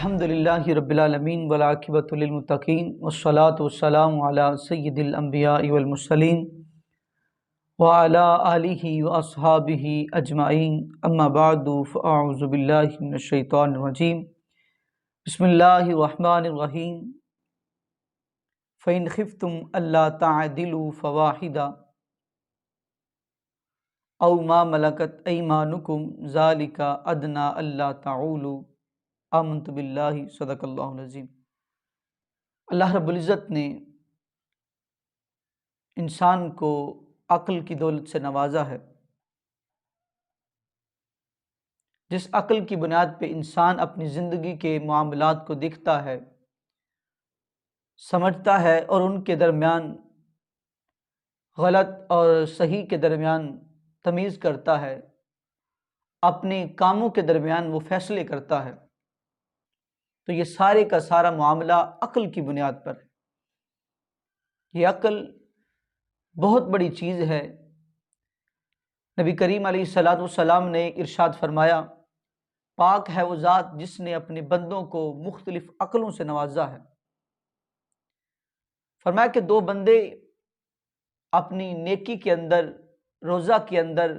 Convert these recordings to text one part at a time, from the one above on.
الحمدللہ رب العالمین والعاقبۃ للمتقین والصلاۃ والسلام علی سید الانبیاء والمرسلین وعلی آلہ واصحابہ اجمعین، اما بعد فاعوذ باللہ من الشیطان الرجیم، بسم اللہ الرحمن الرحیم۔ فإن خفتم الا تعدلوا فواحدا او ما ملکت ایمانکم ذالک ادنی الا تعولوا آمنت باللہ صدق اللہ العظیم۔ اللہ رب العزت نے انسان کو عقل کی دولت سے نوازا ہے، جس عقل کی بنیاد پہ انسان اپنی زندگی کے معاملات کو دیکھتا ہے، سمجھتا ہے اور ان کے درمیان غلط اور صحیح کے درمیان تمیز کرتا ہے، اپنے کاموں کے درمیان وہ فیصلے کرتا ہے، تو یہ سارے کا سارا معاملہ عقل کی بنیاد پر ہے۔ یہ عقل بہت بڑی چیز ہے۔ نبی کریم علیہ الصلاۃ والسلام نے ارشاد فرمایا، پاک ہے وہ ذات جس نے اپنے بندوں کو مختلف عقلوں سے نوازا ہے۔ فرمایا کہ دو بندے اپنی نیکی کے اندر، روزہ کے اندر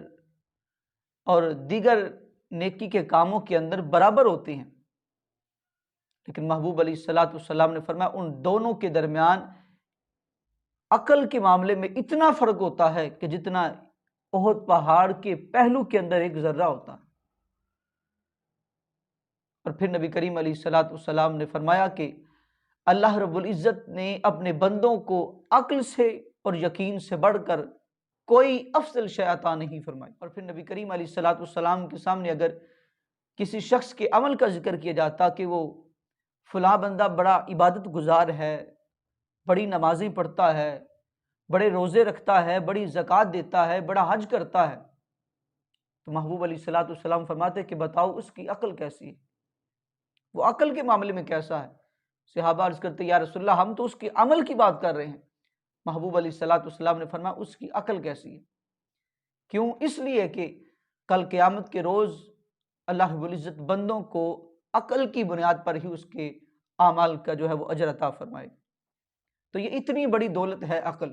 اور دیگر نیکی کے کاموں کے اندر برابر ہوتے ہیں، لیکن محبوب علیہ الصلاۃ والسلام نے فرمایا ان دونوں کے درمیان عقل کے معاملے میں اتنا فرق ہوتا ہے کہ جتنا احد پہاڑ کے پہلو کے اندر ایک ذرہ ہوتا ہے۔ اور پھر نبی کریم علیہ الصلاۃ والسلام نے فرمایا کہ اللہ رب العزت نے اپنے بندوں کو عقل سے اور یقین سے بڑھ کر کوئی افضل شے عطا نہیں فرمائی۔ اور پھر نبی کریم علیہ الصلاۃ والسلام کے سامنے اگر کسی شخص کے عمل کا ذکر کیا جاتا کہ وہ فلاں بندہ بڑا عبادت گزار ہے، بڑی نمازیں پڑھتا ہے، بڑے روزے رکھتا ہے، بڑی زکوٰۃ دیتا ہے، بڑا حج کرتا ہے، تو محبوب علیہ الصلاۃ والسلام فرماتے کہ بتاؤ اس کی عقل کیسی ہے، وہ عقل کے معاملے میں کیسا ہے؟ صحابہ عرض کرتے یا رسول اللہ ہم تو اس کے عمل کی بات کر رہے ہیں۔ محبوب علیہ الصلاۃ والسلام نے فرمایا اس کی عقل کیسی ہے؟ کیوں؟ اس لیے کہ کل قیامت کے روز اللہ رب العزت بندوں کو عقل کی بنیاد پر ہی اس کے اعمال کا جو ہے وہ اجر عطا فرمائے۔ تو یہ اتنی بڑی دولت ہے عقل،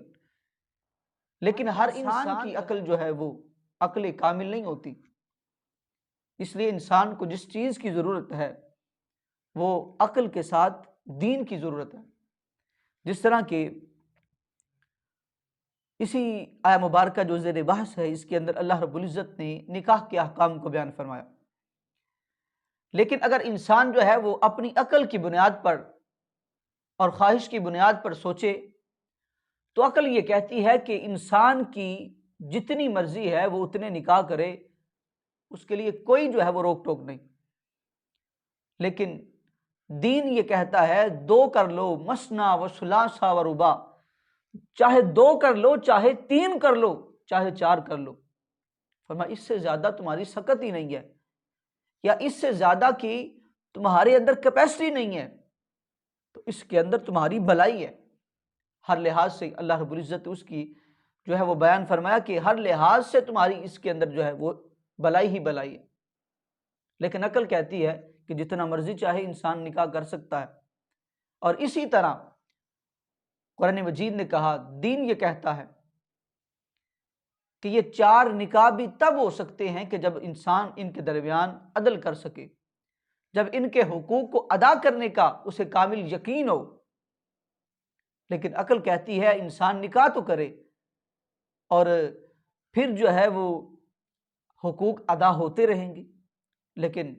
لیکن ہر انسان کی عقل جو ہے وہ عقل کامل نہیں ہوتی، اس لیے انسان کو جس چیز کی ضرورت ہے وہ عقل کے ساتھ دین کی ضرورت ہے۔ جس طرح کہ اسی آیہ مبارکہ جو زیر بحث ہے اس کے اندر اللہ رب العزت نے نکاح کے احکام کو بیان فرمایا، لیکن اگر انسان جو ہے وہ اپنی عقل کی بنیاد پر اور خواہش کی بنیاد پر سوچے تو عقل یہ کہتی ہے کہ انسان کی جتنی مرضی ہے وہ اتنے نکاح کرے، اس کے لیے کوئی جو ہے وہ روک ٹوک نہیں، لیکن دین یہ کہتا ہے دو کر لو، مثنی و ثلاث و رباع، چاہے دو کر لو، چاہے تین کر لو، چاہے چار کر لو۔ فرمایا اس سے زیادہ تمہاری سکت ہی نہیں ہے، یا اس سے زیادہ کی تمہارے اندر کیپیسٹی نہیں ہے، تو اس کے اندر تمہاری بھلائی ہے۔ ہر لحاظ سے اللہ رب العزت اس کی جو ہے وہ بیان فرمایا کہ ہر لحاظ سے تمہاری اس کے اندر جو ہے وہ بھلائی ہی بھلائی ہے، لیکن عقل کہتی ہے کہ جتنا مرضی چاہے انسان نکاح کر سکتا ہے۔ اور اسی طرح قرآن مجید نے کہا، دین یہ کہتا ہے کہ یہ چار نکاح بھی تب ہو سکتے ہیں کہ جب انسان ان کے درمیان عدل کر سکے، جب ان کے حقوق کو ادا کرنے کا اسے کامل یقین ہو۔ لیکن عقل کہتی ہے انسان نکاح تو کرے اور پھر جو ہے وہ حقوق ادا ہوتے رہیں گے، لیکن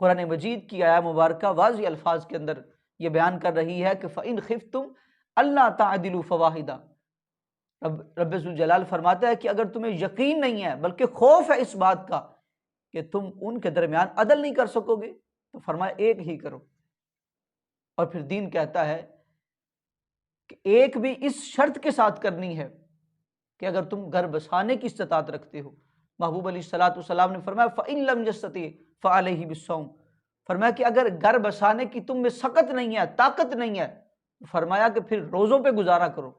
قرآن مجید کی آیہ مبارکہ واضح الفاظ کے اندر یہ بیان کر رہی ہے کہ فَإِنْ خِفْتُمْ أَلَّا تَعْدِلُوا فَوَاحِدًا۔ رب ذوالجلال فرماتا ہے کہ اگر تمہیں یقین نہیں ہے بلکہ خوف ہے اس بات کا کہ تم ان کے درمیان عدل نہیں کر سکو گے تو فرمایا ایک ہی کرو۔ اور پھر دین کہتا ہے کہ ایک بھی اس شرط کے ساتھ کرنی ہے کہ اگر تم گھر بسانے کی استطاعت رکھتے ہو۔ محبوب علیہ الصلاۃ والسلام نے فرمایا فَإِن لَمْ يَسْتَطِعْ فَعَلَيْهِ بِالصَّوْمِ، فرمایا کہ اگر گھر بسانے کی تم میں سکت نہیں ہے، طاقت نہیں ہے، فرمایا کہ پھر روزوں پہ گزارا کرو،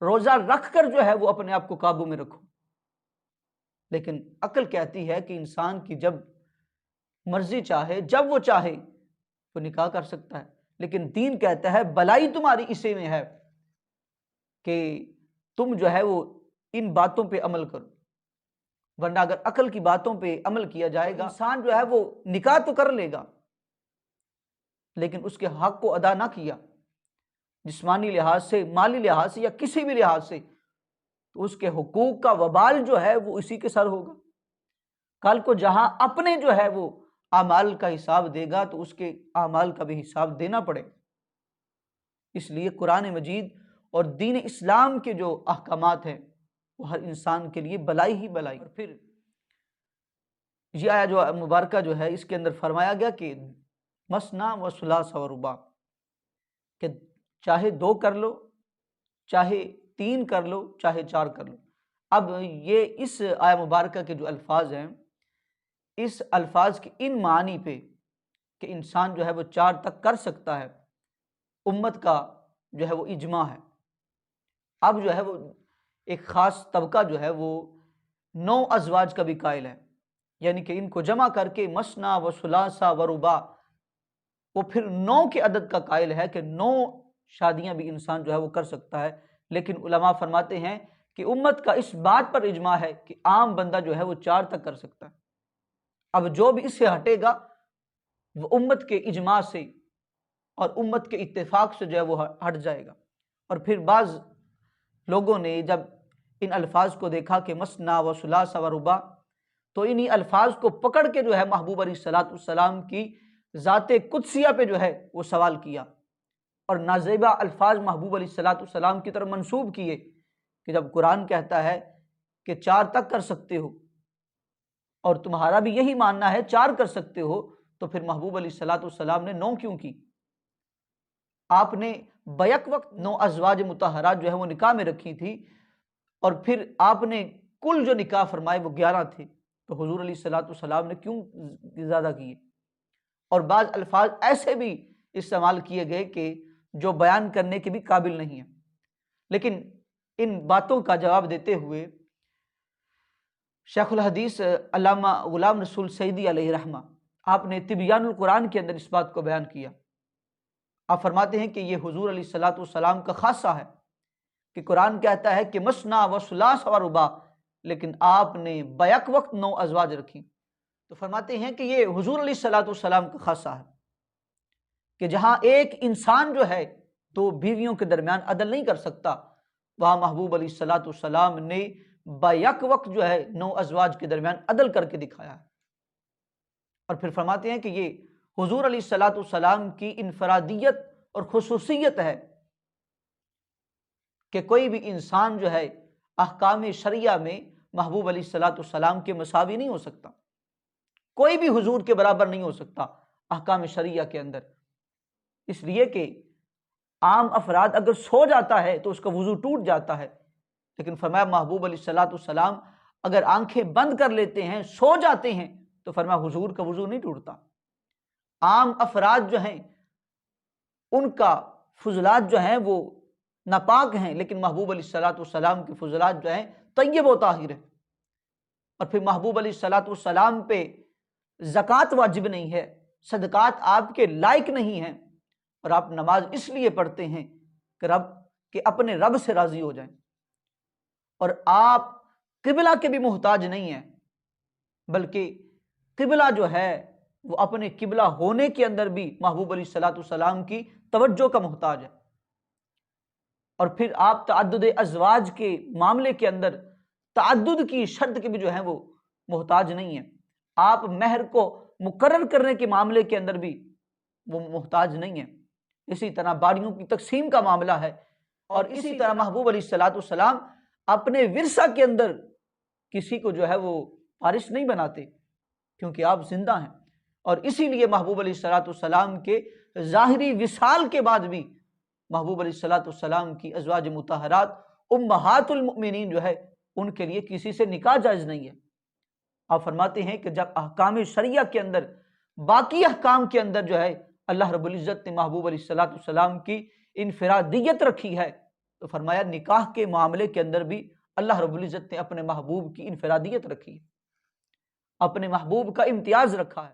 روزہ رکھ کر جو ہے وہ اپنے آپ کو قابو میں رکھو۔ لیکن عقل کہتی ہے کہ انسان کی جب مرضی چاہے جب وہ چاہے وہ نکاح کر سکتا ہے، لیکن دین کہتا ہے بلائی تمہاری اسی میں ہے کہ تم جو ہے وہ ان باتوں پہ عمل کرو، ورنہ اگر عقل کی باتوں پہ عمل کیا جائے گا انسان جو ہے وہ نکاح تو کر لے گا لیکن اس کے حق کو ادا نہ کیا جسمانی لحاظ سے، مالی لحاظ سے یا کسی بھی لحاظ سے، تو اس کے حقوق کا وبال جو ہے وہ اسی کے سر ہوگا۔ کل کو جہاں اپنے جو ہے وہ اعمال کا حساب دے گا تو اس کے اعمال کا بھی حساب دینا پڑے۔ اس لیے قرآن مجید اور دین اسلام کے جو احکامات ہیں وہ ہر انسان کے لیے بلائی ہی بلائی۔ اور پھر یہ آیا جو مبارکہ جو ہے اس کے اندر فرمایا گیا کہ مثنیٰ و ثلاث و رباع، کہ چاہے 2 کر لو، چاہے 3 کر لو، چاہے 4 کر لو۔ اب یہ اس آیہ مبارکہ کے جو الفاظ ہیں، اس الفاظ کے ان معنی پہ کہ انسان جو ہے وہ 4 تک کر سکتا ہے، امت کا جو ہے وہ اجماع ہے۔ اب جو ہے وہ ایک خاص طبقہ جو ہے وہ 9 ازواج کا بھی قائل ہے، یعنی کہ ان کو جمع کر کے مثنیٰ و ثلاث و رباع، وہ پھر 9 کے عدد کا قائل ہے کہ 9 شادیاں بھی انسان جو ہے وہ کر سکتا ہے۔ لیکن علماء فرماتے ہیں کہ امت کا اس بات پر اجماع ہے کہ عام بندہ جو ہے وہ 4 تک کر سکتا ہے۔ اب جو بھی اس سے ہٹے گا وہ امت کے اجماع سے اور امت کے اتفاق سے جو ہے وہ ہٹ جائے گا۔ اور پھر بعض لوگوں نے جب ان الفاظ کو دیکھا کہ مثنیٰ و ثلاث و رباع، تو انہی الفاظ کو پکڑ کے جو ہے محبوب علیہ الصلوۃ والسلام کی ذات قدسیہ پہ جو ہے وہ سوال کیا اور نازیبہ الفاظ محبوب علیہ الصلوۃ والسلام کی طرف منسوب کیے کہ جب قرآن کہتا ہے کہ 4 تک کر سکتے ہو اور تمہارا بھی یہی ماننا ہے 4 کر سکتے ہو، تو پھر محبوب علیہ الصلوۃ والسلام نے 9 کیوں کی؟ آپ نے بیک وقت 9 ازواج مطہرات جو ہے وہ نکاح میں رکھی تھی، اور پھر آپ نے کل جو نکاح فرمائے وہ 11 تھے، تو حضور علیہ الصلوۃ والسلام نے کیوں زیادہ کیے؟ اور بعض الفاظ ایسے بھی استعمال کیے گئے کہ جو بیان کرنے کے بھی قابل نہیں ہیں۔ لیکن ان باتوں کا جواب دیتے ہوئے شیخ الحدیث علامہ غلام رسول سعیدی علیہ رحمہ، آپ نے تبیان القرآن کے اندر اس بات کو بیان کیا۔ آپ فرماتے ہیں کہ یہ حضور علیہ الصلوۃ والسلام کا خاصہ ہے کہ قرآن کہتا ہے کہ مثنیٰ و ثلاث و رباع، لیکن آپ نے بیک وقت 9 ازواج رکھی، تو فرماتے ہیں کہ یہ حضور علیہ الصلوۃ والسلام کا خاصہ ہے کہ جہاں ایک انسان جو ہے 2 بیویوں کے درمیان عدل نہیں کر سکتا، وہاں محبوب علیہ الصلوۃ والسلام نے بیک وقت جو ہے 9 ازواج کے درمیان عدل کر کے دکھایا ہے۔ اور پھر فرماتے ہیں کہ یہ حضور علیہ الصلوۃ والسلام کی انفرادیت اور خصوصیت ہے کہ کوئی بھی انسان جو ہے احکام شرعیہ میں محبوب علیہ الصلوۃ والسلام کے مساوی نہیں ہو سکتا، کوئی بھی حضور کے برابر نہیں ہو سکتا احکام شرعیہ کے اندر، اس لیے کہ عام افراد اگر سو جاتا ہے تو اس کا وضو ٹوٹ جاتا ہے، لیکن فرمایا محبوب علیہ الصلوۃ والسلام اگر آنکھیں بند کر لیتے ہیں، سو جاتے ہیں، تو فرمایا حضور کا وضو نہیں ٹوٹتا۔ عام افراد جو ہیں ان کا فضلات جو ہیں وہ ناپاک ہیں، لیکن محبوب علیہ الصلوۃ والسلام کے فضلات جو ہیں طیب و طاہر ہیں۔ اور پھر محبوب علیہ الصلوۃ والسلام پہ زکوٰۃ واجب نہیں ہے، صدقات آپ کے لائق نہیں ہیں، اور آپ نماز اس لیے پڑھتے ہیں کہ اپنے رب سے راضی ہو جائیں، اور آپ قبلہ کے بھی محتاج نہیں ہیں، بلکہ قبلہ جو ہے وہ اپنے قبلہ ہونے کے اندر بھی محبوب علیہ الصلوۃ والسلام کی توجہ کا محتاج ہے۔ اور پھر آپ تعدد ازواج کے معاملے کے اندر تعدد کی شرط کے بھی جو ہے وہ محتاج نہیں ہیں، آپ مہر کو مقرر کرنے کے معاملے کے اندر بھی وہ محتاج نہیں ہیں۔ اسی طرح باریوں کی تقسیم کا معاملہ ہے، اور اسی طرح محبوب علیہ الصلوۃ والسلام اپنے ورثہ کے اندر کسی کو جو ہے وہ وارث نہیں بناتے کیونکہ آپ زندہ ہیں، اور اسی لیے محبوب علیہ الصلوۃ والسلام کے ظاہری وصال کے بعد بھی محبوب علیہ الصلوۃ والسلام کی ازواج مطہرات امہات المؤمنین جو ہے ان کے لیے کسی سے نکاح جائز نہیں ہے۔ آپ فرماتے ہیں کہ جب احکام شرعیہ کے اندر، باقی احکام کے اندر جو ہے اللہ رب العزت نے محبوب علیہ الصلوۃ والسلام کی انفرادیت رکھی ہے، تو فرمایا نکاح کے معاملے کے اندر بھی اللہ رب العزت نے اپنے محبوب کی انفرادیت رکھی ہے، اپنے محبوب کا امتیاز رکھا ہے۔